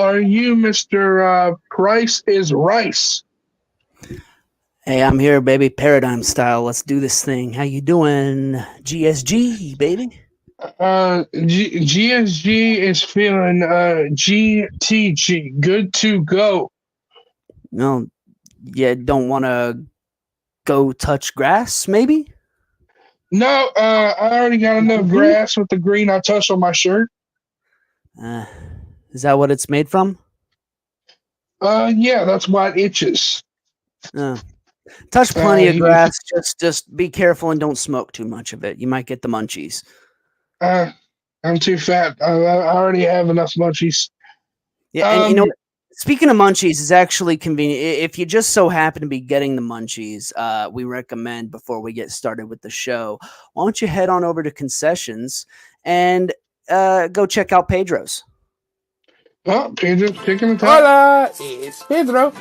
are you, Mr. Price is Rice? Hey, I'm here, baby. Paradigm style. Let's do this thing. How you doing, GSG, baby? GSG is feeling GTG, good to go. No, you don't want to go touch grass, maybe? No, I already got enough grass with the green I touched on my shirt. Is that what it's made from? Yeah, that's why it itches. Touch plenty of grass. Just be careful and don't smoke too much of it. You might get the munchies. I'm too fat. I already have enough munchies. Yeah, and you know, speaking of munchies, it's actually convenient. If you just so happen to be getting the munchies, we recommend before we get started with the show, why don't you head on over to concessions and go check out Pedro's. Oh, Pedro's picking the top. Hola, it's Pedro.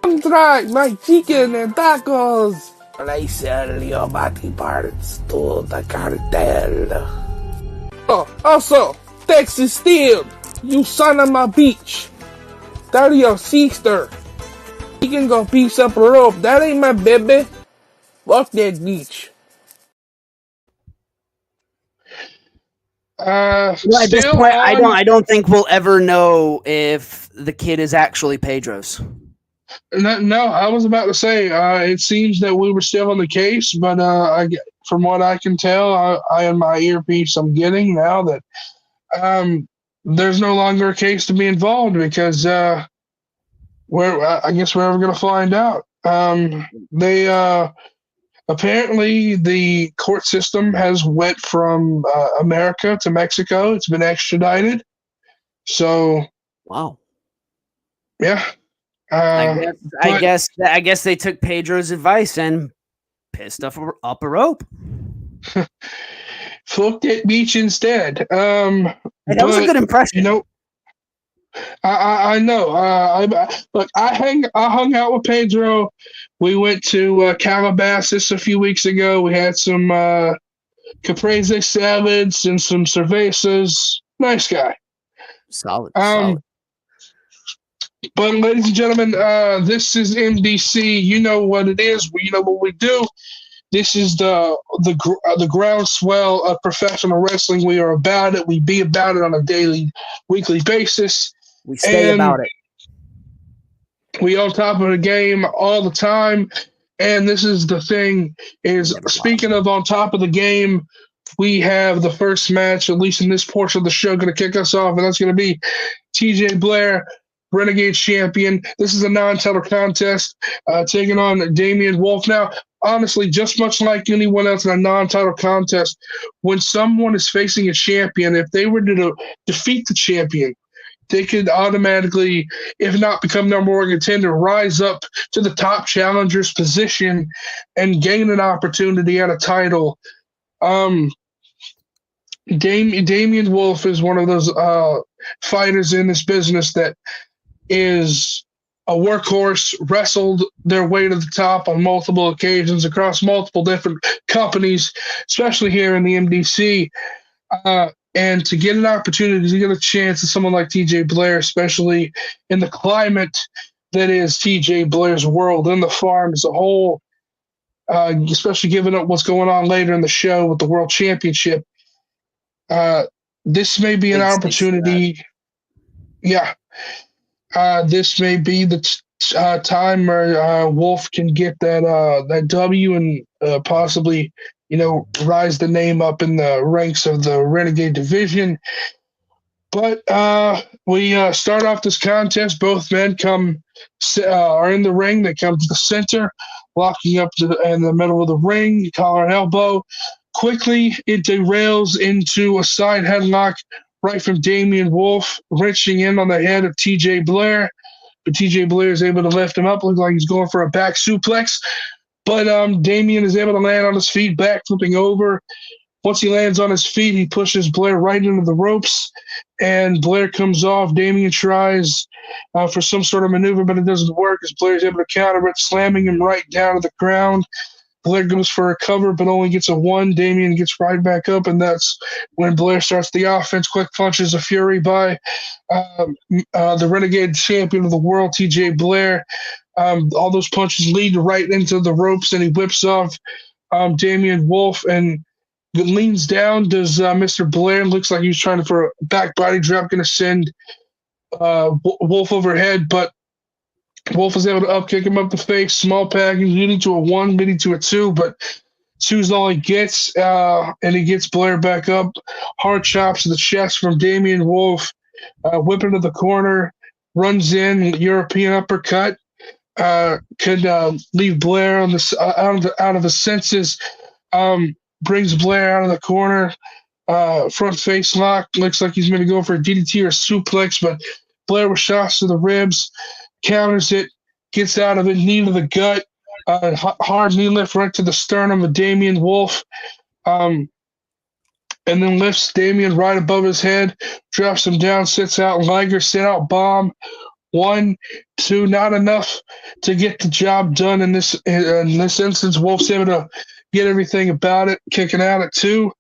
Contract my chicken and tacos. I sell your body parts to the cartel. Oh, also, Texas Steel, you son of a bitch. Tell your sister. She can go piece up a rope. That ain't my baby. Fuck that bitch. At this point, I don't think we'll ever know if the kid is actually Pedro's. No, I was about to say, it seems that we were still on the case, but from what I can tell, I in my earpiece, I'm getting now that there's no longer a case to be involved because I guess we're ever going to find out. Apparently the court system has went from America to Mexico. It's been extradited. So, wow, yeah. I guess they took Pedro's advice and pissed up a rope. Fucked at beach instead. That was a good impression. You know, I know. Look, I hung out with Pedro. We went to Calabasas a few weeks ago. We had some caprese salads and some cervezas. Nice guy. Solid. But ladies and gentlemen, this is MDC. You know what it is. You know what we do. This is the groundswell of professional wrestling. We are about it. We be about it on a daily, weekly basis. We stay about it. We on top of the game all the time. And this is the thing is, speaking of on top of the game, we have the first match, at least in this portion of the show, going to kick us off, and that's going to be TJ Blaire, Renegade Champion. This is a non-title contest, taking on Damien Wolf. Now, honestly, just much like anyone else in a non-title contest, when someone is facing a champion, if they were to defeat the champion, they could automatically, if not become number one contender, rise up to the top challenger's position and gain an opportunity at a title. Damien Wolf is one of those fighters in this business that is a workhorse, wrestled their way to the top on multiple occasions across multiple different companies, especially here in the MDC. And to get an opportunity to get a chance to someone like TJ Blaire, especially in the climate that is TJ Blaire's world and the farm as a whole, especially given up what's going on later in the show with the World Championship, this may be an opportunity. Yeah. This may be the time where Wolf can get that W and possibly, rise the name up in the ranks of the Renegade division. But we start off this contest. Both men are in the ring. They come to the center, locking up in the middle of the ring, collar and elbow. Quickly, it derails into a side headlock right from Damien Wolf, wrenching in on the head of TJ Blaire. But TJ Blaire is able to lift him up, looking like he's going for a back suplex. But Damien is able to land on his feet, back flipping over. Once he lands on his feet, he pushes Blaire right into the ropes, and Blaire comes off. Damien tries for some sort of maneuver, but it doesn't work as Blaire's able to counter it, slamming him right down to the ground. Blaire goes for a cover, but only gets a 1. Damien gets right back up, and that's when Blaire starts the offense. Quick punches of fury by the Renegade champion of the world, TJ Blaire. All those punches lead right into the ropes, and he whips off Damien Wolf and leans down. Does Mr. Blaire looks like he's trying for a back body drop, going to send Wolf overhead, but Wolf was able to upkick him up the face. Small package, leading to a 1, leading to a 2, but 2's all he gets, and he gets Blaire back up. Hard chops to the chest from Damien Wolf, whip into the corner, runs in, European uppercut. Could leave Blaire on the out of his senses. Brings Blaire out of the corner. Front face lock. Looks like he's going to go for a DDT or a suplex, but Blaire with shots to the ribs. Counters it, gets out of it, knee to the gut, hard knee lift right to the sternum of Damien Wolf, and then lifts Damien right above his head, drops him down, sits out Liger, sit out bomb. 1, 2, not enough to get the job done in this instance. Wolf's able to get everything about it, kicking out at 2.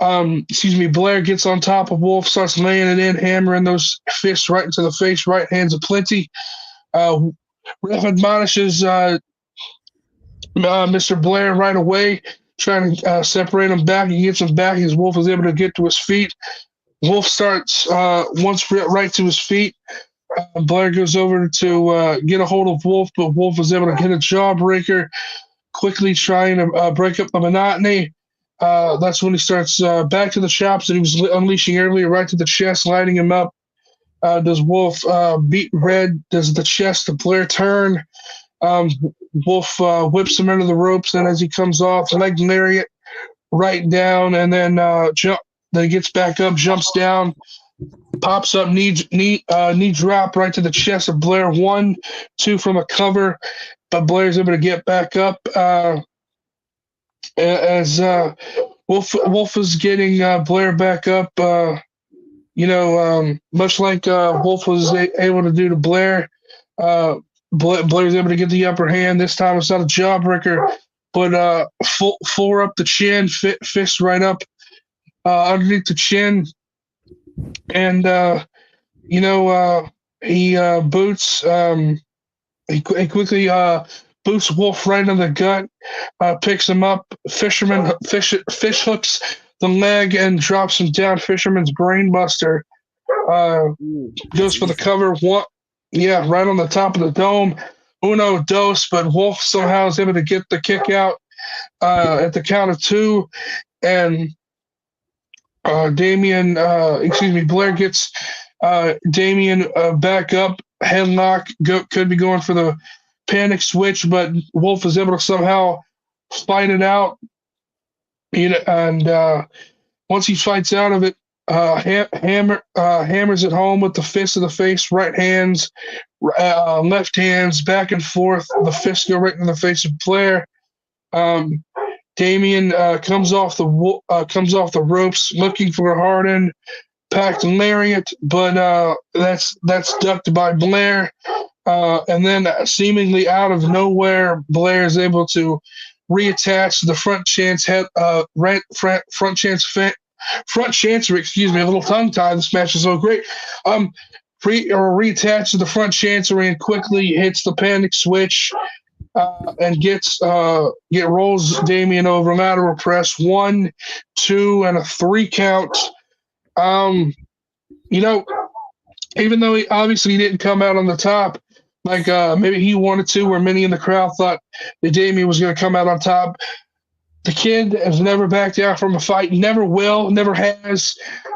Blaire gets on top of Wolf, starts laying it in, hammering those fists right into the face, right hands aplenty. Ref admonishes Mr. Blaire right away, trying to separate him back. He gets him back as Wolf is able to get to his feet. Wolf starts once right to his feet. Blaire goes over to get a hold of Wolf, but Wolf is able to get a jawbreaker, quickly trying to break up the monotony. That's when he starts back to the chops that he was unleashing earlier, right to the chest, lighting him up. Does Wolf beat red? Does the chest of Blaire turn? Wolf whips him into the ropes, and as he comes off, leg lariat right down, and then jump. Then he gets back up, jumps down, pops up, knee drop right to the chest of Blaire. 1, 2 from a cover, but Blaire's able to get back up. As Wolf is getting Blaire back up, much like Wolf was able to do to Blaire, Blaire's able to get the upper hand. This time it's not a jawbreaker, but full up the chin, fist right up underneath the chin, and he boots. He quickly boots Wolf right in the gut, picks him up, fish hooks the leg and drops him down. Fisherman's brainbuster. Goes for the cover. Right on the top of the dome. Uno dos, but Wolf somehow is able to get the kick out at the count of 2, and Blaire gets Damien back up. Headlock could be going for the panic switch, but Wolf is able to somehow fight it out. And once he fights out of it, hammers it home with the fist of the face, right hands, left hands, back and forth. The fists go right in the face of Blaire. Damien comes off the ropes, looking for a hard-in packed lariat, but that's ducked by Blaire. And then seemingly out of nowhere, Blaire is able to reattach the front chancery. Excuse me, a little tongue tie. This match is so great. Reattach to the front chancery and quickly hits the panic switch and rolls Damien over lateral press. 1, 2, and a 3 count. Even though he obviously didn't come out on the top, like maybe he wanted to, or many in the crowd thought that Damien was going to come out on top. The kid has never backed out from a fight, never will, never has,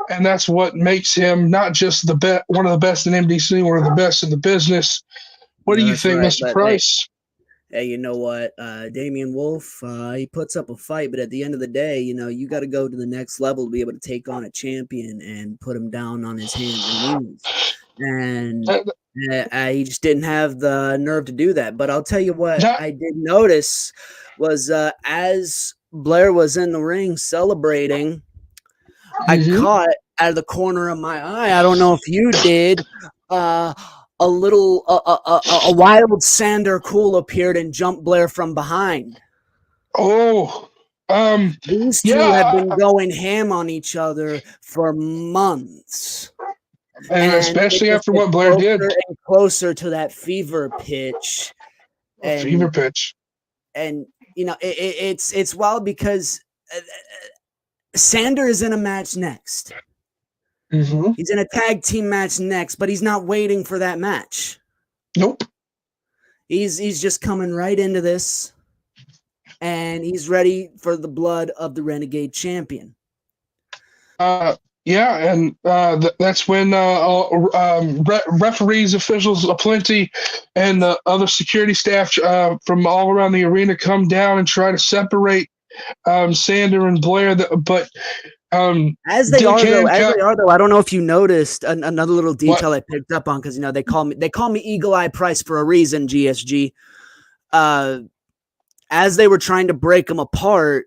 and that's what makes him not just one of the best in MDC, one of the best in the business. What do you think, right, Mr. Price? Hey, you know what? Damien Wolf, he puts up a fight, but at the end of the day, you got to go to the next level to be able to take on a champion and put him down on his hands and knees. And he just didn't have the nerve to do that. But I'll tell you what I did notice was as Blaire was in the ring celebrating, I caught out of the corner of my eye, I don't know if you did, a wild Sander Cool appeared and jumped Blaire from behind. Oh, These two have been going ham on each other for months. And especially after what Blaire did. And closer to that fever pitch. Fever pitch. And, you know, it's wild because Sander is in a match next. Mm-hmm. He's in a tag team match next, but he's not waiting for that match. Nope. He's just coming right into this. And he's ready for the blood of the Renegade Champion. Yeah, and that's when referees, officials aplenty, and other security staff from all around the arena come down and try to separate Sander and Blaire. But as they are, though, I don't know if you noticed another little detail I picked up on, because you know they call me Eagle Eye Price for a reason. GSG. As they were trying to break them apart,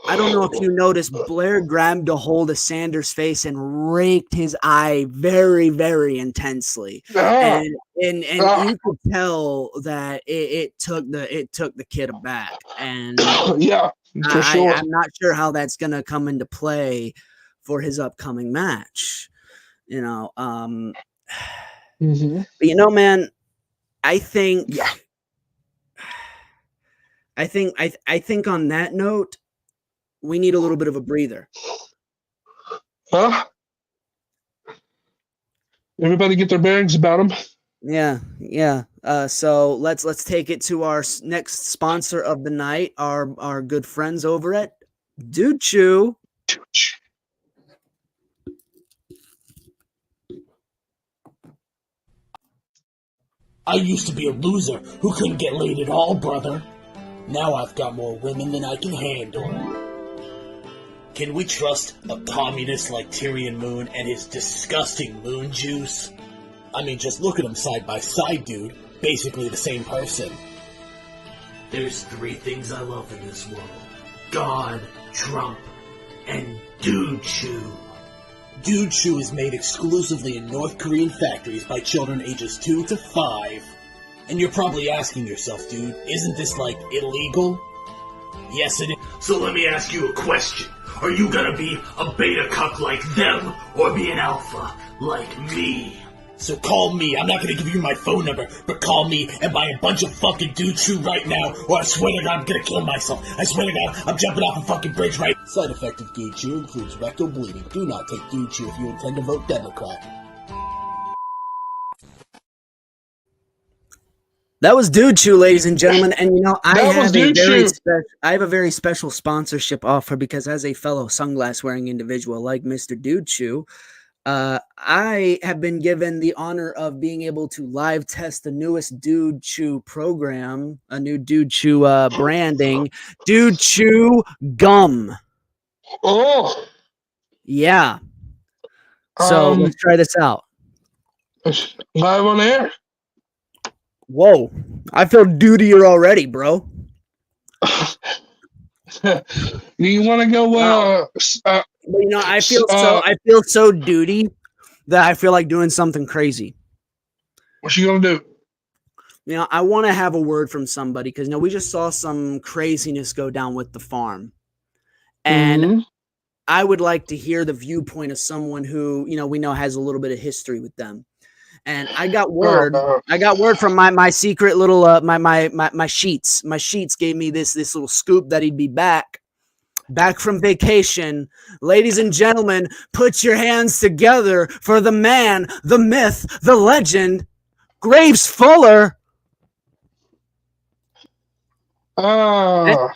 I don't know if you noticed, Blaire grabbed a hold of Sander's face and raked his eye very, very intensely, and you could tell that it took the kid aback. And yeah, for sure. I'm not sure how that's gonna come into play for his upcoming match. You know, mm-hmm. But you know, man, I think on that note, we need a little bit of a breather. Huh? Everybody get their bearings about them. Yeah. So let's take it to our next sponsor of the night, our good friends over at Dude Chew. I used to be a loser who couldn't get laid at all, brother. Now I've got more women than I can handle. Can we trust a communist like Tyrion Moon and his disgusting moon juice? I mean, just look at them side by side, dude. Basically the same person. There's 3 things I love in this world. God, Trump, and Dude Chew. Dude Chew is made exclusively in North Korean factories by children ages 2 to 5. And you're probably asking yourself, dude, isn't this, like, illegal? Yes, it is. So let me ask you a question. Are you gonna be a beta cuck like them, or be an alpha like me? So call me. I'm not gonna give you my phone number, but call me and buy a bunch of fucking Dude Chew right now, or I swear to God I'm gonna kill myself. I swear to God I'm jumping off a fucking bridge right. Side effect of Dude Chew includes rectal bleeding. Do not take Dude Chew if you intend to vote Democrat. That was Dude Chew, ladies and gentlemen, and you know I have a very special sponsorship offer, because as a fellow sunglass wearing individual like Mr. Dude Chew, I have been given the honor of being able to live test the newest Dude Chew program, a new Dude Chew branding, Dude Chew Gum. Oh, yeah. So let's try this out. Live on air. Whoa, I feel dudier already, bro. Do you want to go? You know, I feel so duty that I feel like doing something crazy. What you gonna do? You know, I want to have a word from somebody, because you know we just saw some craziness go down with the farm, and I would like to hear the viewpoint of someone who, you know, we know has a little bit of history with them. And I got word. I got word from my secret little my sheets. My sheets gave me this little scoop that he'd be back from vacation. Ladies and gentlemen, put your hands together for the man, the myth, the legend, Graves Fuller. I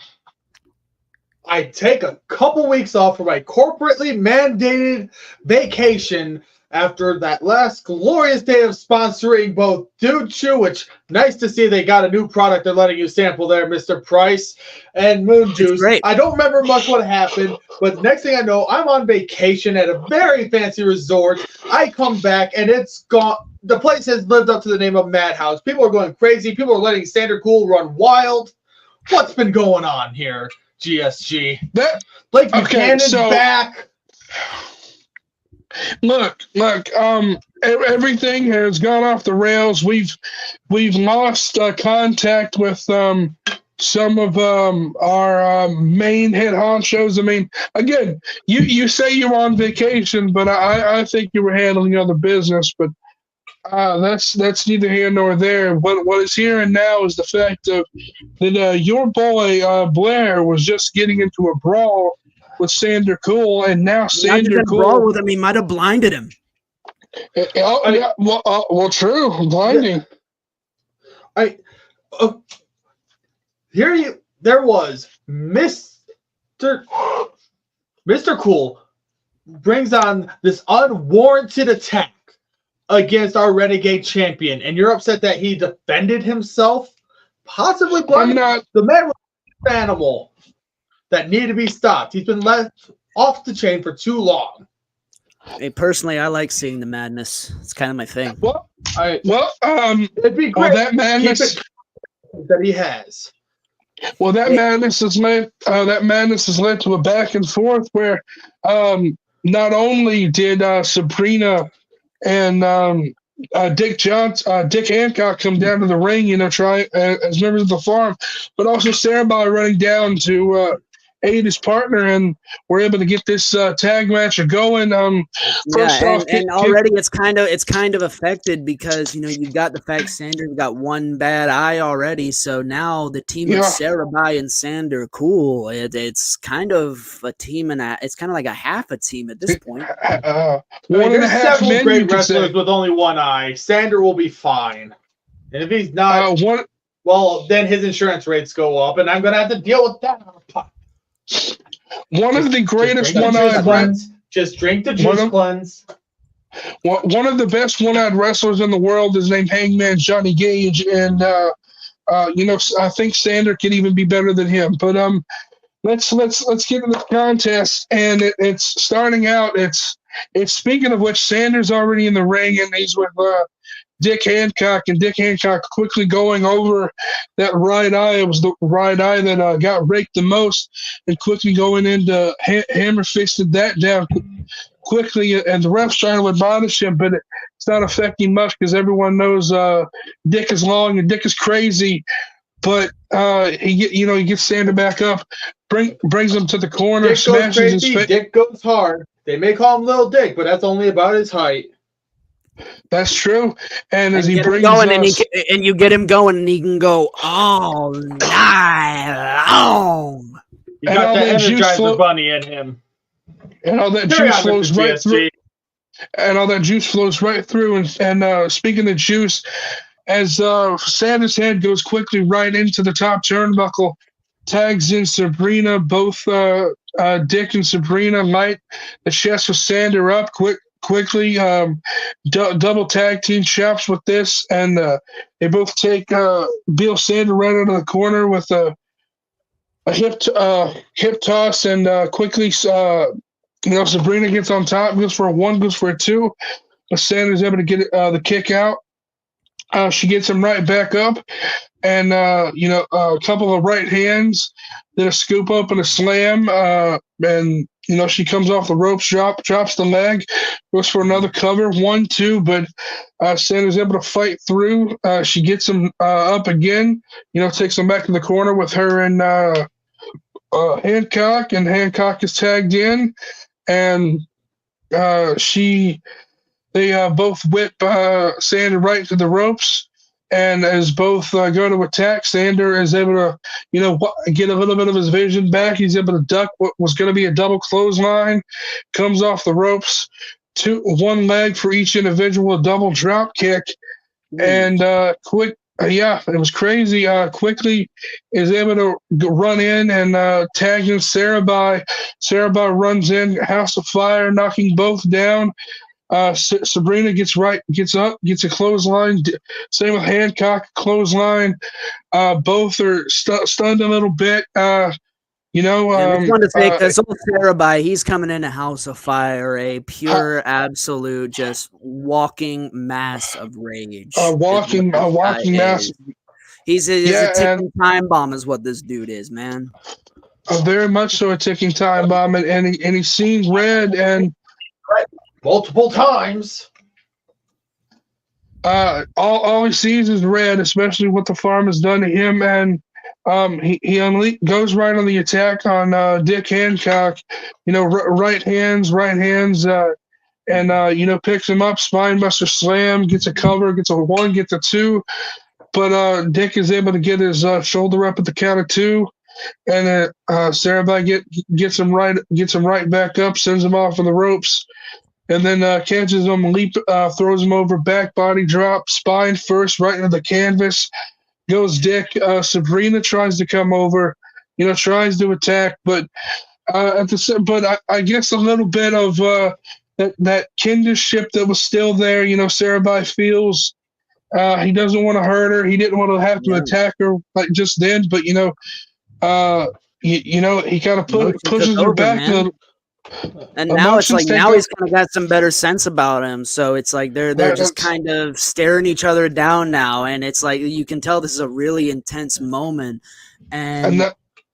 take a couple weeks off for my corporately mandated vacation after that last glorious day of sponsoring both Dude Chew, which nice to see they got a new product they're letting you sample there, Mr. Price, and Moon Juice. I don't remember much what happened, but next thing I know, I'm on vacation at a very fancy resort. I come back and it's gone. The place has lived up to the name of Madhouse. People are going crazy. People are letting Standard Cool run wild. What's been going on here, GSG? Blake Buchanan back. Look. Everything has gone off the rails. We've lost contact with some of our main head honchos. I mean, again, you say you're on vacation, but I think you were handling other business. But that's neither here nor there. What is here and now is the fact that your boy Blaire was just getting into a brawl with Sander Cool, and now Sander Cool brawl with him. He might have blinded him. Yeah, well, true, blinding. There was Mr. Cool brings on this unwarranted attack against our Renegade champion, and you're upset that he defended himself, possibly blinding the man was an animal that needed to be stopped. He's been left off the chain for too long. Hey, personally, I like seeing the madness. It's kind of my thing. It'd be great. That madness that he has. Well, madness has led to a back and forth where not only did Sabrina and Dick Hancock come down to the ring, try as members of the farm, but also Cerebi running down to aid his partner, and we're able to get this tag match going. Already it's kind of affected because you've got the fact Sander got one bad eye already, so now the team of Cerebi and Sander Cool, it's kind of a team, and it's kind of like a half a team at this point. There's several great wrestlers with only one eye. Sander will be fine, and if he's not, well, then his insurance rates go up, and I'm going to have to deal with that. One of the greatest one-eyed just drink the juice cleanse. One of the best one-eyed wrestlers in the world is named Hangman Johnny Gage, and I think Sander can even be better than him. But let's get into the contest, and it's starting out. It's speaking of which, Sander's already in the ring, and he's with Dick Hancock, and Dick Hancock quickly going over that right eye. It was the right eye that got raked the most, and quickly going into hammer fisted that down quickly, and the ref's trying to admonish him, but it's not affecting much because everyone knows Dick is long and Dick is crazy. But he gets Sander back up, brings him to the corner, Dick smashes goes his crazy, face. Dick goes hard. They may call him Little Dick, but that's only about his height. That's true. And as he brings going, and you get him going, and he can go all night long. You got that Energizer Bunny in him. And all that juice flows right through. And all that juice flows right through. And speaking of juice, as Sander's head goes quickly right into the top turnbuckle, tags in Sabrina. Both Dick and Sabrina light the chest of Sander up quickly. Double tag team chops with this, and they both take Bill Sander right out of the corner with a hip toss, and quickly Sabrina gets on top, goes for a 1, goes for a 2, but Sander's able to get the kick out. She gets him right back up, and a couple of right hands, then a scoop up and a slam, and she comes off the ropes, drops the leg, goes for another cover, 1, 2, but Sander's able to fight through. She gets him up again, takes him back to the corner with her and Hancock, and Hancock is tagged in, and they both whip Sander right to the ropes. And as both go to attack, Sander is able to, get a little bit of his vision back. He's able to duck what was going to be a double clothesline, comes off the ropes, 1 leg for each individual, a double drop kick, and it was crazy. Quickly is able to run in and tag in Cerebi. Cerebi runs in, House of Fire, knocking both down. Sabrina gets up, gets a clothesline. Same with Hancock, clothesline. Both are stunned a little bit. I just want to say, because Cerebi, he's coming in a House of Fire, a pure, absolute, just walking mass of rage. A walking mass. He's a ticking time bomb, is what this dude is, man. Very much so, a ticking time bomb, and he's seeing red, and multiple times. All he sees is red, especially what the farm has done to him, and he goes right on the attack on Dick Hancock. Right hands, and picks him up, spinebuster slam, gets a cover, gets a 1, gets a 2, but Dick is able to get his shoulder up at the count of 2, and then Cerebi gets him right back up, sends him off on the ropes. And then catches him, throws him over, back body drop, spine first, right into the canvas. Goes Dick. Sabrina tries to come over, tries to attack, but I guess a little bit of that kinship that was still there. Cerebi feels he doesn't want to hurt her. He didn't want to have to attack her like just then, but he kind of pushes her back a little. And now it's like he's kind of got some better sense about him, so it's like they're just kind of staring each other down now, and it's like you can tell this is a really intense moment, and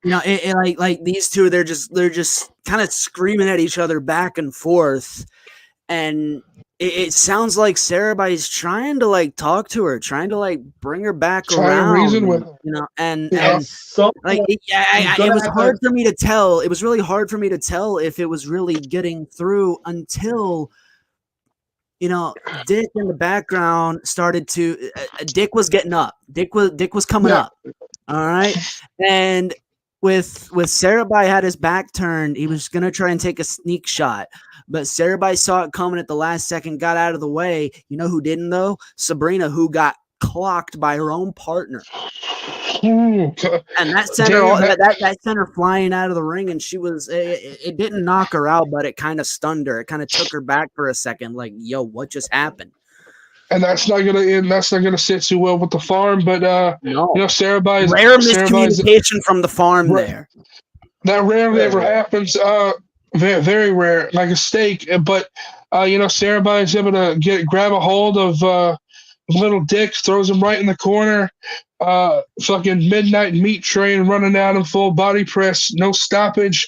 like these two they're just kind of screaming at each other back and forth, and it sounds like Cerebi's trying to like talk to her, trying to like bring her back around, reason with her. It was hard for me to tell. It was really hard for me to tell if it was really getting through until Dick in the background started to. Dick was getting up. Dick was coming up. All right, and with Cerebi had his back turned, he was gonna try and take a sneak shot. But Cerebi saw it coming at the last second, got out of the way. You know who didn't, though? Sabrina, who got clocked by her own partner. And that sent her flying out of the ring, and she was it didn't knock her out, but it kind of stunned her. It kind of took her back for a second, like, yo, what just happened? And that's not gonna sit too well with the farm, but Cerebi's rare miscommunication from the farm there. That rarely ever happens. Very, very rare, like a steak. But Cerebi is able to grab a hold of little Dick, throws him right in the corner. Fucking midnight meat train running out in full body press, no stoppage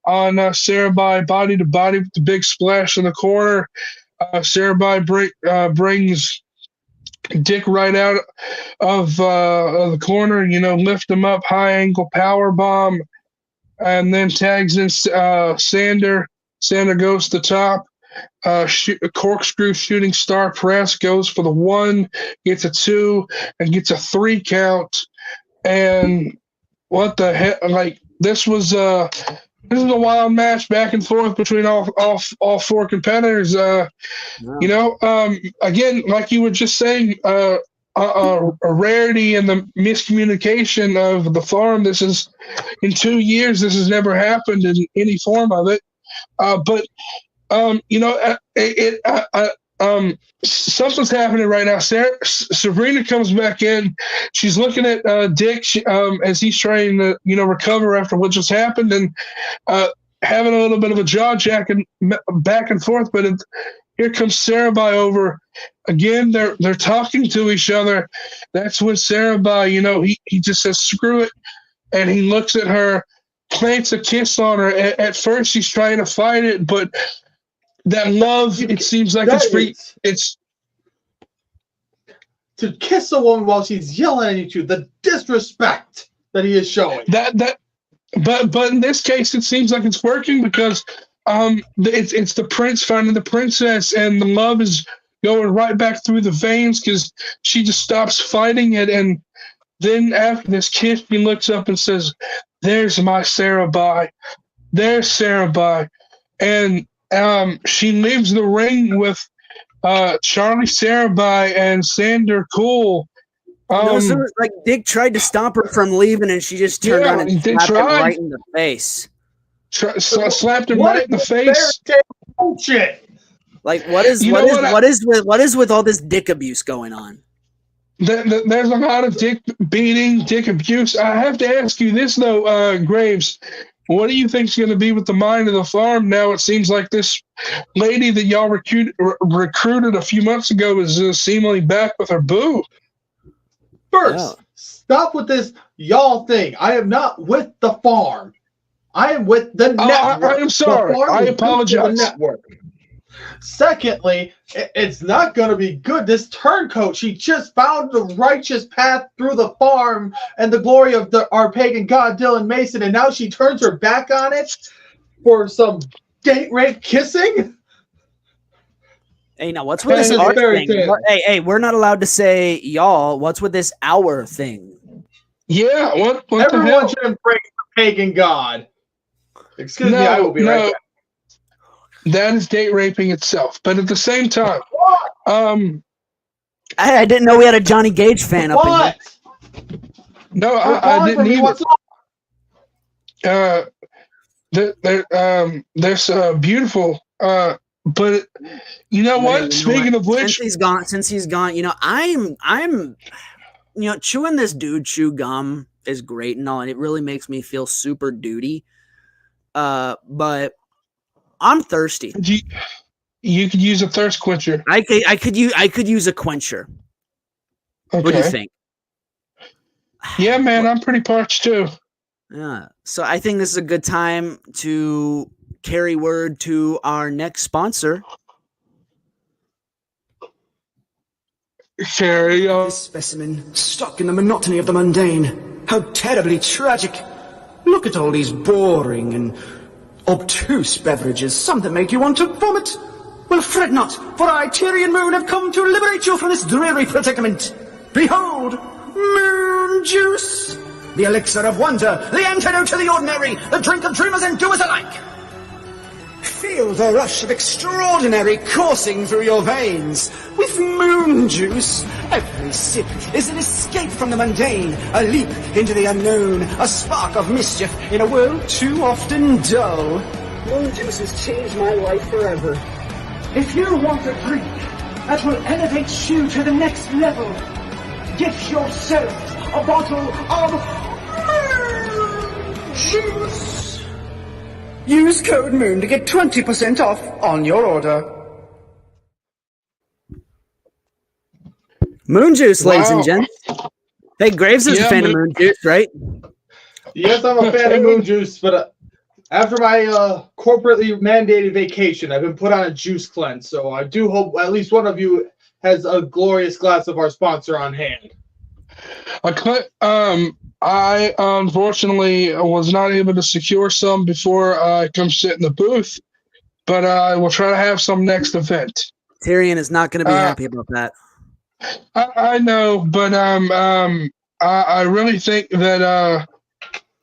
on Cerebi, body to body with the big splash in the corner. Cerebi brings Dick right out of the corner. Lift him up, high angle power bomb. And then tags in Sander. Sander goes to the top. Corkscrew shooting star press goes for the 1, gets a 2, and gets a 3 count. And what the heck? Like this is a wild match back and forth between all 4 competitors. Again, like you were just saying, a rarity in the miscommunication of the farm. This is in 2 years. This has never happened in any form of it. Something's happening right now. Sabrina comes back in. She's looking at Dick as he's trying to recover after what just happened, and having a little bit of a jaw jacking back and forth. But here comes Cerebi over. Again, they're talking to each other. That's when Cerebi, he just says, screw it. And he looks at her, plants a kiss on her. At first, he's trying to fight it, but that love, it seems like it's free. It's to kiss a woman while she's yelling at you, the disrespect that he is showing. But in this case, it seems like it's working because it's the prince finding the princess, and the love is going right back through the veins because she just stops fighting it. And then after this kiss, he looks up and says, "There's my Cerebi. There's Cerebi." And she leaves the ring with Charlie Cerebi and Sander Cole. Like Dick tried to stop her from leaving, and she just turned on and slapped him right in the face. Slapped him right in the face. Bullshit. Like what is with all this dick abuse going on? There's a lot of dick beating, dick abuse. I have to ask you this though, Graves. What do you think is going to be with the mind of the farm now? It seems like this lady that y'all recruited a few months ago is seemingly back with her boo. First, stop with this y'all thing. I am not with the farm. I am with the network. I am sorry. I apologize. The network. Secondly, it's not going to be good. This turncoat, she just found the righteous path through the farm and the glory of our pagan god Dylan Mason, and now she turns her back on it for some date rape kissing? Hey, now what's with this our thing? Hey, we're not allowed to say y'all. What's with this our thing? Yeah, what Everyone should embrace the pagan god. Excuse me, I will be right back. That is date raping itself. But at the same time, I didn't know we had a Johnny Gage fan up in here. No, I didn't either. There's beautiful. But you know what? Speaking of which, since he's gone, you know, I'm chewing this dude chew gum is great and all, and it really makes me feel super duty. But I'm thirsty. You could use a thirst quencher. I could use a quencher. Okay. What do you think? Yeah, man, I'm pretty parched too. Yeah. So I think this is a good time to carry word to our next sponsor. Carry on. This specimen, stuck in the monotony of the mundane. How terribly tragic. Look at all these boring and obtuse beverages, some that make you want to vomit. Well, fret not, for I, Tyrion Moon, have come to liberate you from this dreary predicament. Behold, moon juice! The elixir of wonder, the antidote to the ordinary, the drink of dreamers and doers alike. Feel the rush of extraordinary coursing through your veins. With moon juice, every sip is an escape from the mundane, a leap into the unknown, a spark of mischief in a world too often dull. Moon juice has changed my life forever. If you want a drink that will elevate you to the next level, get yourself a bottle of moon juice. Use code MOON to get 20% off on your order. Moon juice, ladies and gents. Hey, Graves is a fan of moon juice, right? Yes, I'm a fan of moon juice, but after my corporately mandated vacation, I've been put on a juice cleanse, so I do hope at least one of you has a glorious glass of our sponsor on hand. I unfortunately was not able to secure some before I come sit in the booth, but I will try to have some next event. Tyrion is not going to be happy about that. I know, but I really think that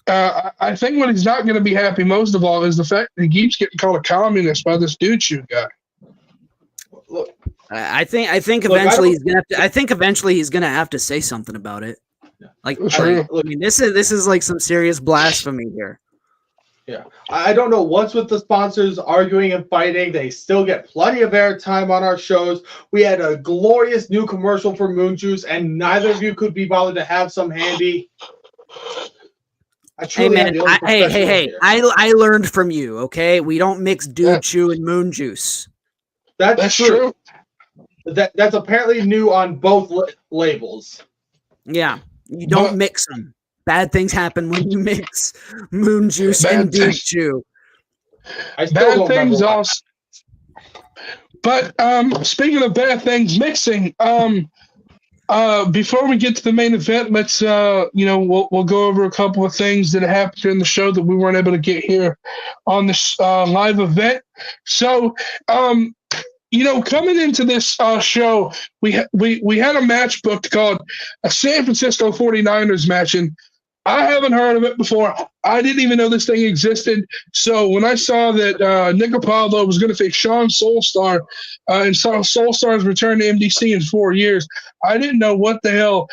I think what he's not going to be happy most of all is the fact that he keeps getting called a communist by this dude shoe guy. Look, I think eventually he's gonna have to. I think eventually he's gonna have to say something about it. Like, I mean, this is like some serious blasphemy here. Yeah, I don't know what's with the sponsors arguing and fighting. They still get plenty of airtime on our shows. We had a glorious new commercial for Moon Juice, and neither of you could be bothered to have some handy. Hey man, I learned from you. Okay, we don't mix dude chew and moon juice. That's true. That's apparently new on both labels. Yeah. You don't mix them. Bad things happen when you mix moon juice and dude chew. Bad things also. But speaking of bad things mixing, before we get to the main event, let's we'll go over a couple of things that happened during the show that we weren't able to get here on this live event. So coming into this show, we had a match booked called a San Francisco 49ers match, and I haven't heard of it before. I didn't even know this thing existed. So when I saw that Nick Apollo was going to face Sean Soulstar and saw Soulstar's return to MDC in 4 years, I didn't know what the hell.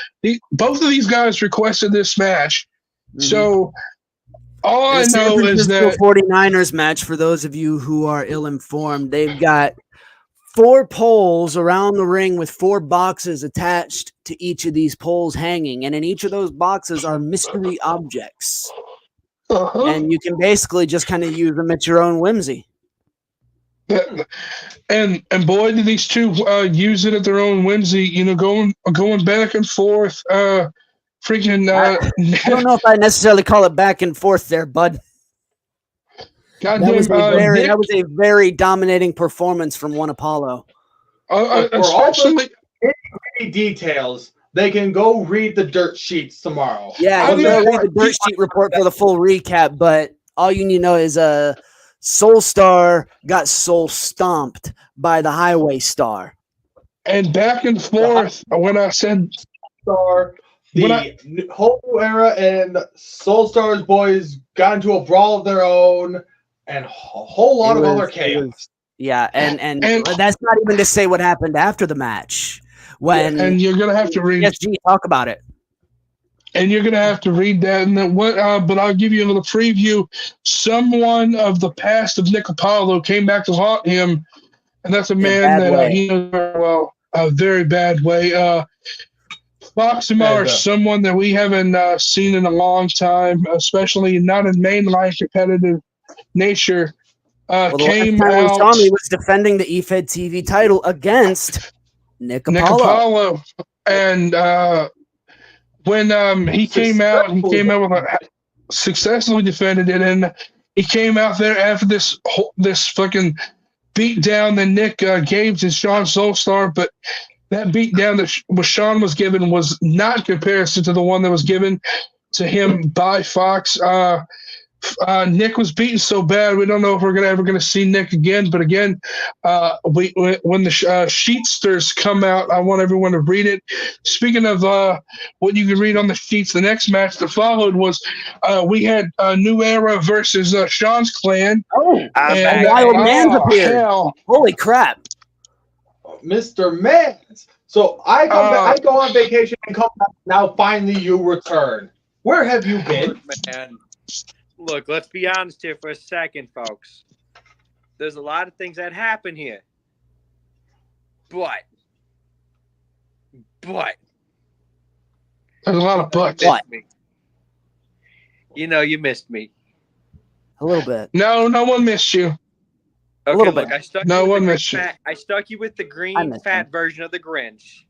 Both of these guys requested this match. Mm-hmm. So all I know is that 49ers match, for those of you who are ill-informed, they've got 4 poles around the ring with 4 boxes attached to each of these poles hanging. And in each of those boxes are mystery objects. Uh-huh. And you can basically just kind of use them at your own whimsy. Yeah. And boy, do these two use it at their own whimsy, going back and forth. I don't know if I necessarily call it back and forth there, bud. That was a very dominating performance from one Apollo. Especially any details, they can go read the dirt sheets tomorrow. Yeah, you can read the dirt sheet report for the full recap, but all you need to know is Soulstar got soul stomped by the Highway Star. And back and forth when I said Star, the whole new era and Soulstar's boys got into a brawl of their own and a whole lot of other chaos. Yeah, and that's not even to say what happened after the match. And you're gonna have to read. PSG, talk about it. And you're gonna have to read that. And then but I'll give you a little preview. Someone of the past of Nick Apollo came back to haunt him, and that's a man that he knows very well. A very bad way. Fox and Mars, someone that we haven't seen in a long time, especially not in mainline competitive nature. Came out. He was defending the EFED TV title against Nick Apollo. And when he came out with successfully defended it, and he came out there after this fucking beat down that Nick gave to Sean Soulstar, but that beat down that Sean was given was not in comparison to the one that was given to him by Fox. Nick was beaten so bad, we don't know if we're ever going to see Nick again. But again, when the sheetsters come out, I want everyone to read it. Speaking of what you can read on the sheets, the next match that followed was we had New Era versus Sean's Clan. Wild Man's appeared. Hell. Holy crap. Mr. Mans. So I go on vacation and come back. Now finally you return. Where have you been? Man. Look, let's be honest here for a second, folks. There's a lot of things that happen here. But. There's a lot of buts. You know, you missed me. A little bit. No one missed you. Okay, a little look, bit. I stuck you with the green fat version of the Grinch.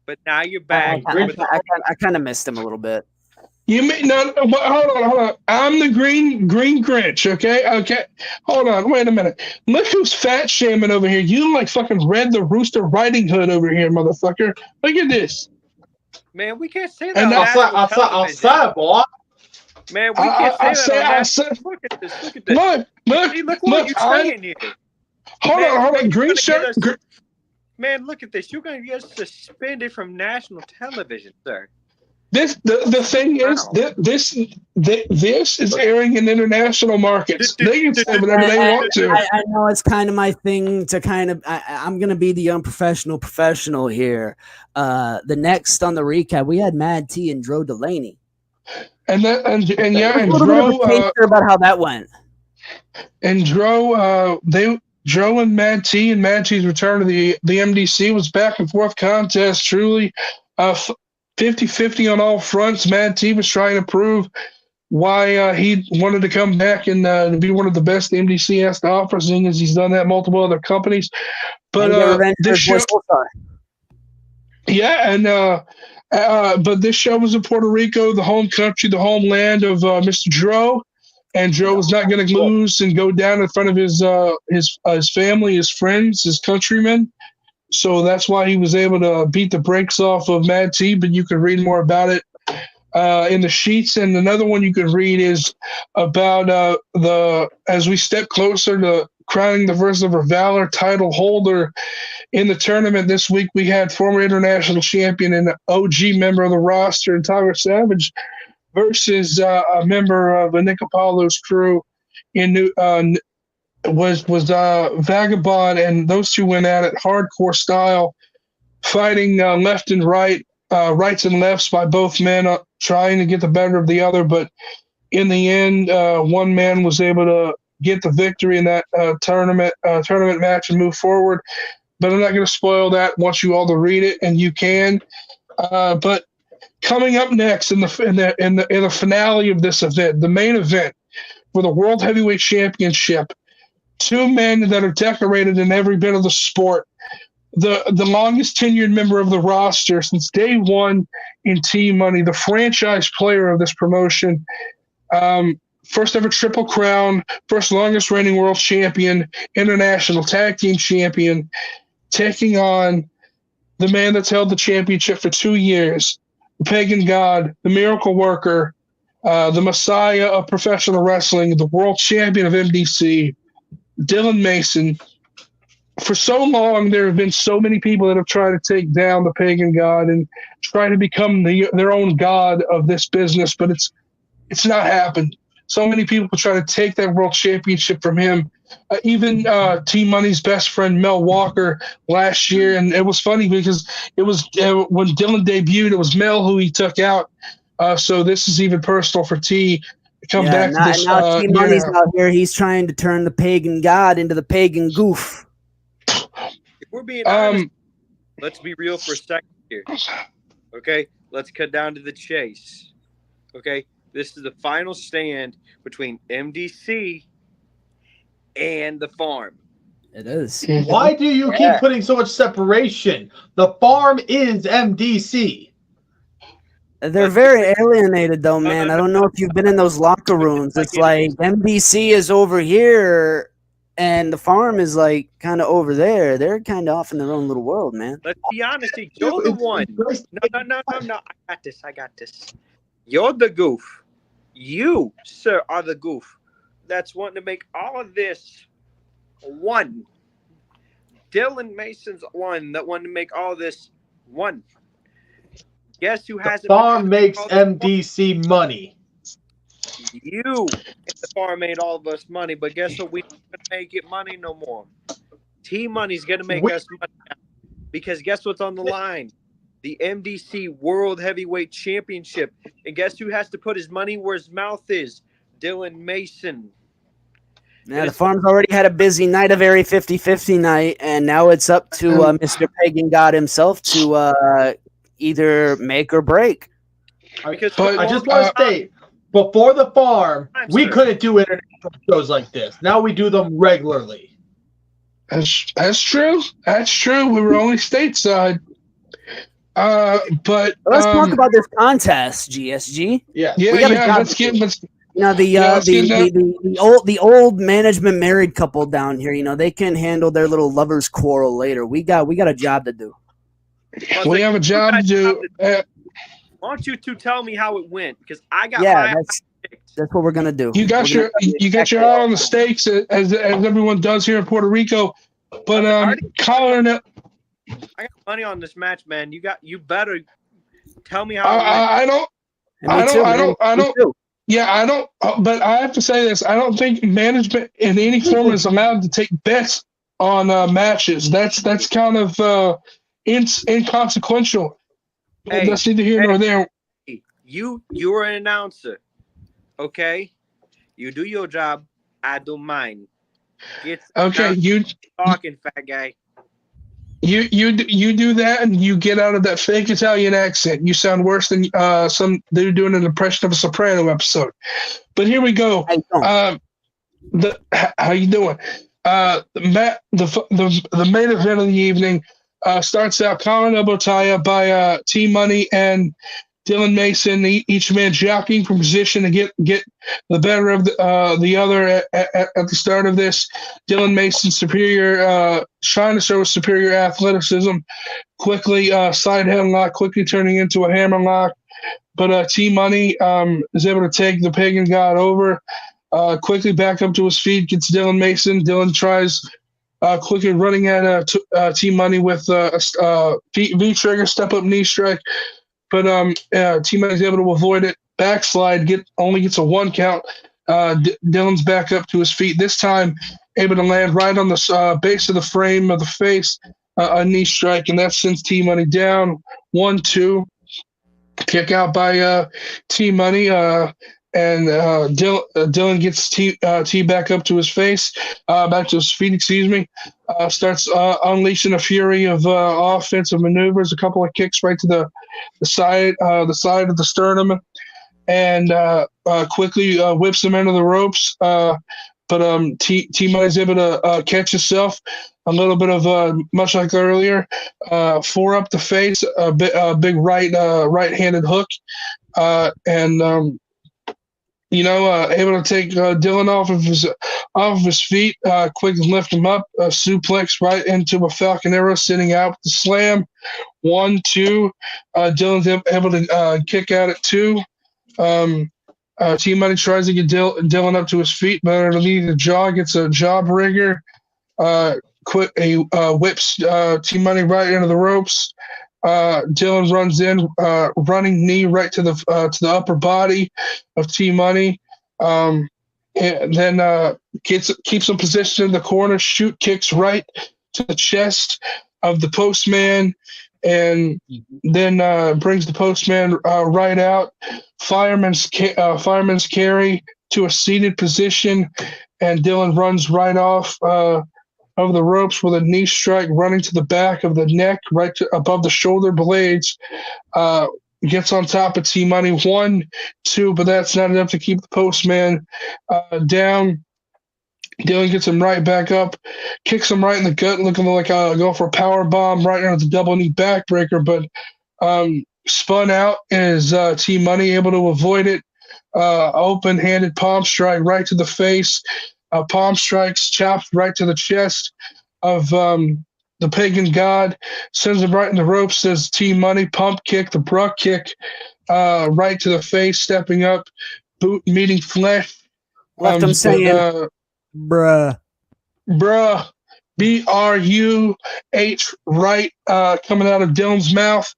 But now you're back. I kind of missed him a little bit. You mean no? Hold on. I'm the green Grinch. Okay. Hold on. Wait a minute. Look who's fat shaming over here. You like fucking Red the Rooster Riding Hood over here, motherfucker. Look at this. Man, we can't say that. And outside, boy. Man, we can't say that. Look at this. Look what you're saying here. Hold on. Green shirt. Man, look at this. You're going to get suspended from national television, sir. The thing is, this is airing in international markets. They can say whatever they want to. I know it's kind of my thing to I'm going to be the unprofessional professional here. The next on the recap, we had Mad T and Dro Delaney. And Dro about how that went. And Dro, Dro and Mad T and Mad T's return to the MDC was back and forth contest. Truly, 50-50 on all fronts. Mad T was trying to prove why he wanted to come back and be one of the best the MDC has to offer, seeing as he's done that multiple other companies. But this show, but this show was in Puerto Rico, the home country, the homeland of Mr. Dro, and Dro was not going to lose and go down in front of his family, his friends, his countrymen. So that's why he was able to beat the brakes off of Mad T, but you can read more about it in the sheets. And another one you can read is about as we step closer to crowning the Verse of Valor title holder in the tournament this week, we had former international champion and OG member of the roster, Tyler Savage, versus a member of Nick Apollo's crew in was Vagabond, and those two went at it hardcore style, fighting left and right, rights and lefts by both men, trying to get the better of the other. But in the end, one man was able to get the victory in that tournament match and move forward. But I'm not going to spoil that. Want you all to read it, and you can. But coming up next in the finale of this event, the main event for the World Heavyweight Championship. Two men that are decorated in every bit of the sport. The longest tenured member of the roster since day one in T-Money, the franchise player of this promotion, first ever Triple Crown, first longest reigning world champion, international tag team champion, taking on the man that's held the championship for 2 years, the pagan god, the miracle worker, the messiah of professional wrestling, the world champion of MDC, Dylan Mason. For so long, there have been so many people that have tried to take down the pagan god and try to become their own god of this business, but it's not happened. So many people try to take that world championship from him. Even Team Money's best friend Mel Walker last year, and it was funny because it was when Dylan debuted, it was Mel who he took out. So this is even personal for T. Come back to this. Now Team Money's out here. He's trying to turn the pagan god into the pagan goof. If we're being honest, let's be real for a second here. Okay, let's cut down to the chase. Okay, this is the final stand between MDC and the farm. It is. Why do you keep putting so much separation? The farm is MDC. They're very alienated, though, man. I don't know if you've been in those locker rooms. It's like MDC is over here, and the farm is like kind of over there. They're kind of off in their own little world, man. Let's be honest. You're the one. No. I got this. You're the goof. You, sir, are the goof that's wanting to make all of this one. Dylan Mason's one that wanted to make all this one. Guess who has the farm makes MDC money. You and the farm made all of us money, but guess what? We don't make it money no more. Team Money's gonna make us money now. Because guess what's on the line? The MDC World Heavyweight Championship. And guess who has to put his money where his mouth is? Dylan Mason. Yeah, the farm's already had a busy night, a very 50-50 night, and now it's up to Mr. Pagan God himself to either make or break. Because I just want to state, before the farm, we couldn't do international shows like this. Now we do them regularly. That's true. That's true. We were only stateside. But let's talk about this contest, GSG. Yeah. Let's get. You know, the old management married couple down here, you know, they can handle their little lovers quarrel later. We got a job to do. We have a job to do. Why don't you two tell me how it went? Because I got that's what we're gonna do. You got your eye on the stakes as everyone does here in Puerto Rico. But Colin, I got money on this match, man. You better tell me how. I don't. Yeah, I don't. But I have to say this: I don't think management in any form is allowed to take bets on matches. That's kind of inconsequential. Hey, that's neither here nor there. You're an announcer, okay? You do your job. I do mine. Okay, you talking, fat guy. You do that, and you get out of that fake Italian accent. You sound worse than some dude doing an impression of a Soprano episode. But here we go. How you doing? The main event of the evening starts out Colin Obotaya by Team Money and Dylan Mason, each man jockeying for position to get the better of the other at the start of this. Dylan Mason trying to show superior athleticism, quickly side headlock, quickly turning into a hammerlock. But Team Money is able to take the Pagan God over, quickly back up to his feet, gets Dylan Mason. Dylan tries quickly running at Team Money with a V-trigger, step-up knee strike. But Team Money is able to avoid it. Backslide, only gets a 1 count. Dylan's back up to his feet. This time, able to land right on the base of the frame of the face, a knee strike, and that sends Team Money down 1-2. Kick out by Team Money, and Dylan gets T back up to his face, back to his feet. Starts unleashing a fury of offensive maneuvers, a couple of kicks right to the side of the sternum, and quickly whips him into the ropes. But Team Money is able to catch himself. A little bit of much like earlier, 4 up the face, a big right-handed hook, and able to take Dylan off of his feet, quickly lift him up, suplex right into a Falcon Arrow, sitting out with the slam. 1, 2. Dylan's able to kick out at 2. T-Money tries to get Dylan up to his feet, but underneath the jaw gets a jawbreaker. Whips T-Money right into the ropes. Dylan runs in, running knee right to the upper body of T-Money, and then keeps him positioned in the corner. Shoot kicks right to the chest of the Postman, and then brings the Postman right out. Fireman's carry to a seated position, and Dylan runs right off over the ropes with a knee strike running to the back of the neck, right above the shoulder blades. Gets on top of T-Money. 1, 2, but that's not enough to keep the Postman down. Dylan gets him right back up, kicks him right in the gut, looking like go for a power bomb right into the double knee backbreaker, but spun out is T-Money able to avoid it. Open-handed palm strike right to the face. Palm strikes chopped right to the chest of the pagan god. Sends him right in the ropes. Says T-Money. Pump kick, the Bruck kick right to the face. Stepping up, boot meeting flesh. Left him saying, bruh. B-R-U-H right coming out of Dylan's mouth.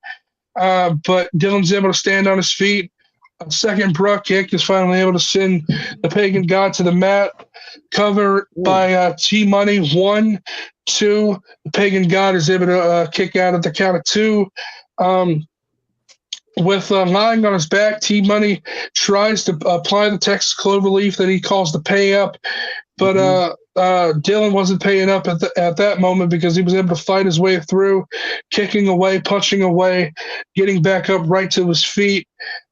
But Dylan's able to stand on his feet. A second Bruck kick is finally able to send the pagan god to the mat. Covered by T-Money. 1, 2. The pagan god is able to kick out at the count of 2. With lying on his back, T-Money tries to apply the Texas cloverleaf that he calls the pay up, but Dylan wasn't paying up at that moment because he was able to fight his way through, kicking away, punching away, getting back up right to his feet,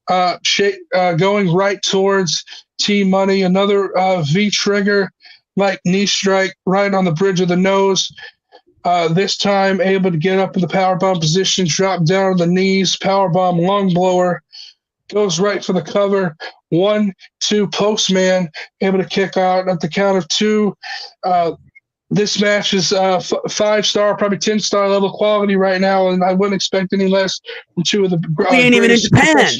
going right towards T-Money. Another V-trigger, like knee strike right on the bridge of the nose. This time able to get up in the powerbomb position, drop down on the knees, powerbomb lung blower, goes right for the cover. 1, 2, Postman able to kick out at the count of 2. This match is 5-star, probably 10-star level quality right now, and I wouldn't expect any less from two of the. We ain't even in Japan.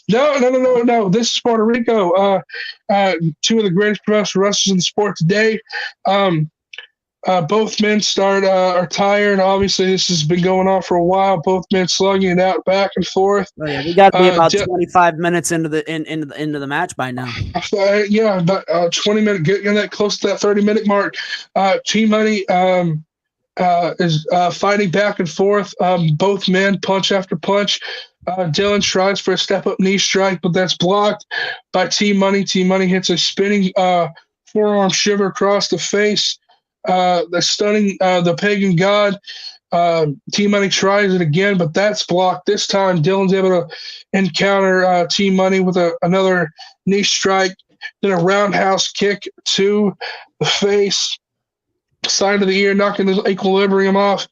No. This is Puerto Rico. Two of the greatest professional wrestlers in the sport today. Both men are tired. Obviously, this has been going on for a while. Both men slugging it out back and forth. Oh, yeah, we got to be about 25 minutes into the match by now. About 20 minutes, getting that close to that 30-minute mark. T-Money is fighting back and forth. Both men punch after punch. Dylan tries for a step-up knee strike, but that's blocked by T-Money. T-Money hits a spinning forearm shiver across the face. The stunning the pagan god. T-Money tries it again, but that's blocked. This time, Dylan's able to encounter T-Money with another knee strike, then a roundhouse kick to the face, side of the ear, knocking the equilibrium off.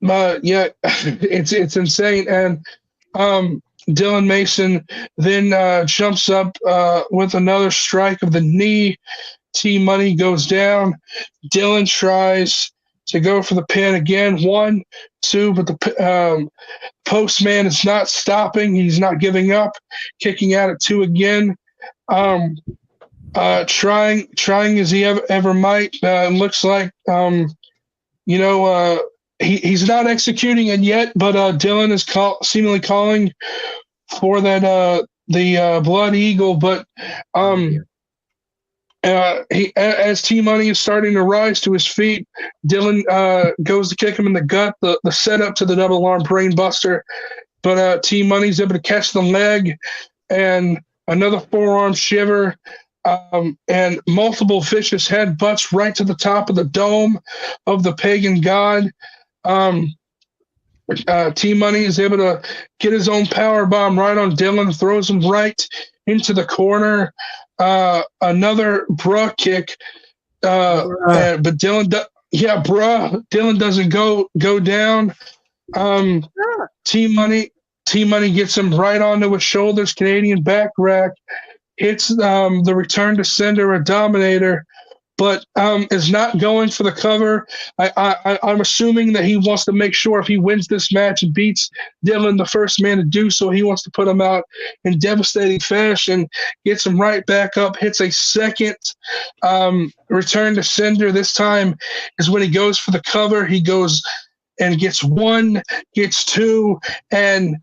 It's insane. And Dylan Mason then jumps up with another strike of the knee. T-Money goes down. Dylan tries to go for the pin again. 1, 2, but the Postman is not stopping. He's not giving up. Kicking out at 2 again. Trying as he ever might. Looks like he's not executing it yet, but Dylan is seemingly calling for that the Blood Eagle, but as T-Money is starting to rise to his feet, Dylan goes to kick him in the gut, the setup to the double arm brain buster, but T-Money's able to catch the leg and another forearm shiver, and multiple vicious headbutts right to the top of the dome of the pagan god. T-Money is able to get his own power bomb right on Dylan, throws him right into the corner. Another bruh kick, but Dylan, Dylan doesn't go down. T-Money gets him right onto his shoulders, Canadian back rack, hits the return to sender, a dominator, but is not going for the cover. I'm assuming that he wants to make sure if he wins this match and beats Dylan, the first man to do so, he wants to put him out in devastating fashion, gets him right back up, hits a second return to sender. This time is when he goes for the cover. He goes and gets one, gets two, and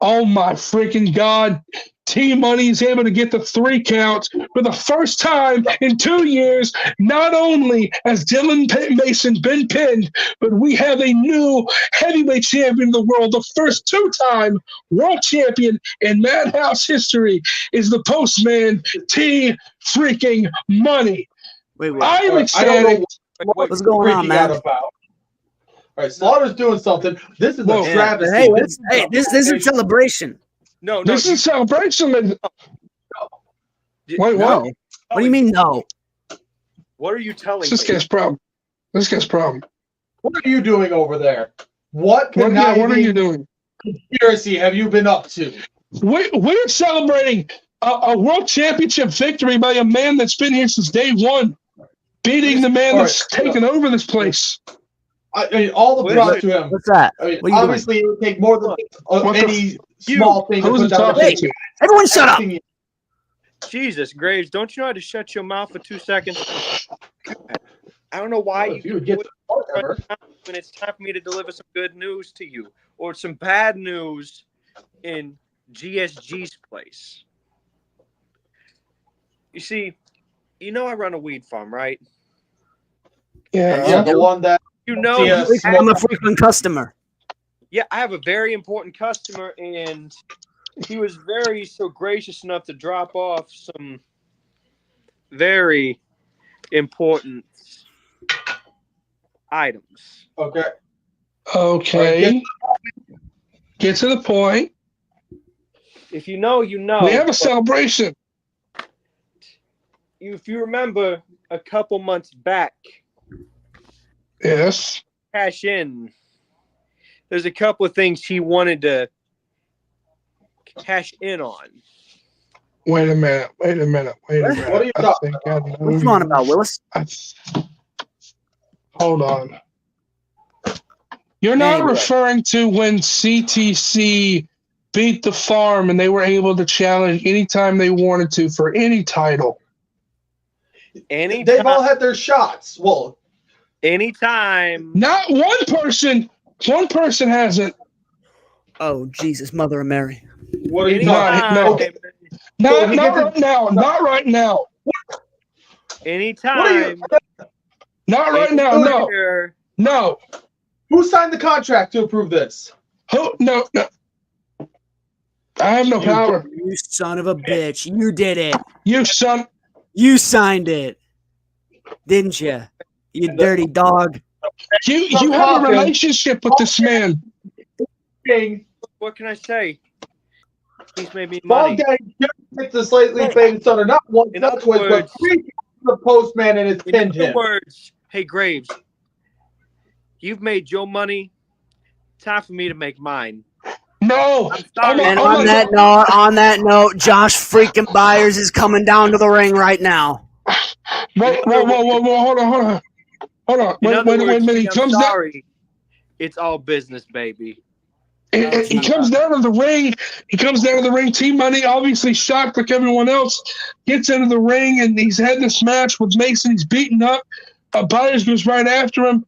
oh my freaking God, T-Money is able to get the 3 count for the first time in 2 years. Not only has Dylan Mason been pinned, but we have a new heavyweight champion of the world. The first 2-time world champion in Madhouse history is the postman, T-freaking-Money. Wait. I'm ecstatic. I don't know What's going on, man? All right, Slaughter's doing something. This is a Yeah. travesty. This is a celebration. No. This is a celebration. Wait, what? No. What do you mean, no? What are you telling This me? guy's problem. This guy's problem. What are you doing over there? What What are you doing? conspiracy have you been up to? We're celebrating a world championship victory by a man that's been here since day one, beating the man that's taken over this place. I mean, all the props to him. What's that? I mean, What are you obviously, it would take more than any small thing to Who's put down talking the to? Everyone shut up. Jesus, Graves, don't you know how to shut your mouth for 2 seconds? I don't know why If you would get whatever. when it's time for me to deliver some good news to you or some bad news in GSG's place. You see, you know I run a weed farm, right? Yeah, the one that You know, I'm a frequent customer. yeah, I have a very important customer, and he was so gracious enough to drop off some very important items. Okay. Okay. Get to the point. If you know, you know. We have a celebration. If you remember a couple months back, Yes. cash in, there's a couple of things he wanted to cash in on. Wait a minute. What are you talking about? What's going on about, Willis? Hold on. You're not Anyway. referring to when CTC beat the farm and they were able to challenge anytime they wanted to for any title. They've all had their shots. Well, anytime. Not one person. One person hasn't. Oh, Jesus, Mother of Mary. what are you Anytime. talking No. Okay. Not right now. Not right now. Anytime. Not right now. No. No. Who signed the contract to approve this? Who? No. I have no power. You son of a bitch. You did it. You son. You signed it. Didn't you? You dirty dog. You have a relationship with this man. What can I say? He's made me Ball money. guy gets the slightly faded stunner, not one In touch other with, but words- 3 the postman and it's In pinned other him. words, hey Graves, you've made your money. Time for me to make mine. No. I'm sorry. And on that note, Josh freaking Byers is coming down to the ring right now. Whoa. Hold on. In Wait other a words, minute. He I'm comes down. sorry. It's all business, baby. He comes down to the ring. T-Money, obviously shocked like everyone else, gets into the ring, and he's had this match with Mason. He's beaten up. Byers goes right after him.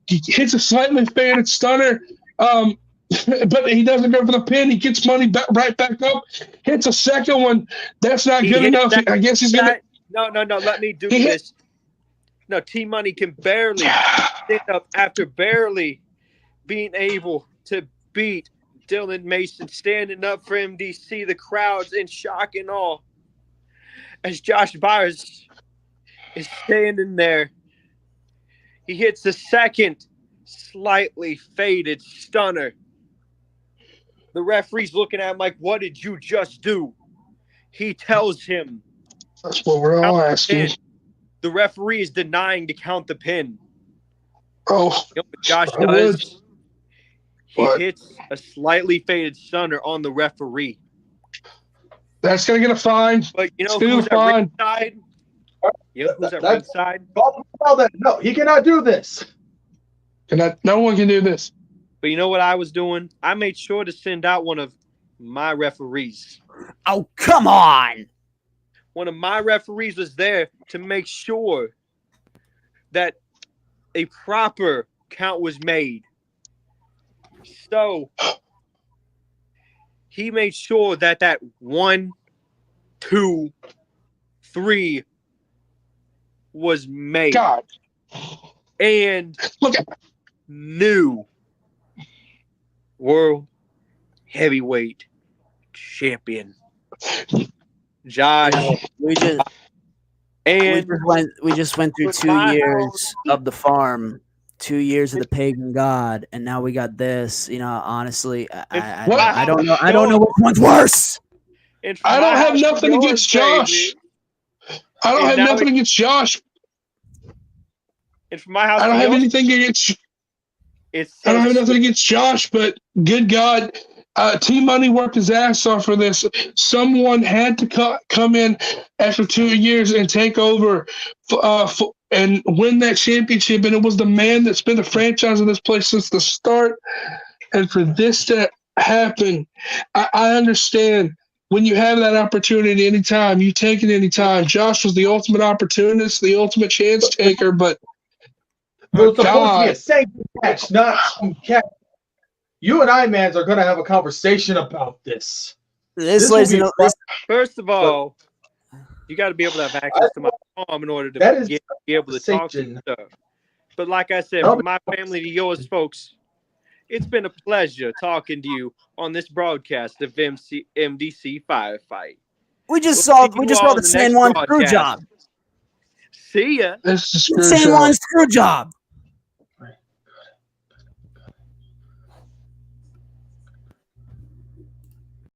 He hits a slightly faded stunner, but he doesn't go for the pin. He gets Money right back up. Hits a second one. That's not good enough. I guess he's gonna. No. Let me do this. No, T-Money can barely stand up after barely being able to beat Dylan Mason, standing up for MDC. The crowd's in shock and awe as Josh Byers is standing there. He hits the second slightly faded stunner. The referee's looking at him like, what did you just do? He tells him. That's what we're all asking. The referee is denying to count the pin. Oh, You know what Josh I would. does? He hits a slightly faded stunner on the referee. That's going to get a fine. But you know who's at ringside? You know who's at ringside? No, he cannot do this. No one can do this. But you know what I was doing? I made sure to send out one of my referees. Oh, come on. One of my referees was there to make sure that a proper count was made. So he made sure that 1, 2, 3 was made. God. And look at new world heavyweight champion Josh. We just went through 2 years of the farm, 2 years of the pagan god, and now we got this. You know, honestly, I don't know. I don't know which one's worse. I don't have nothing against Josh. I don't have nothing against Josh. And from my house, I don't have anything against. I don't have nothing against Josh, but good God, T-Money worked his ass off for this. Someone had to come in after 2 years and take over and win that championship. And it was the man that's been the franchise in this place since the start. And for this to happen, I understand when you have that opportunity anytime, you take it anytime. Josh was the ultimate opportunist, the ultimate chance taker, but it was supposed to be a single match, not some catch. You and I, mans, are going to have a conversation about this. First of all, you got to be able to have access to my mom in order to be able to talk to stuff. But like I said, from my family to yours, folks, it's been a pleasure talking to you on this broadcast of MDC Firefight. We just saw the San Juan screw job. See ya. This is San Juan screw job.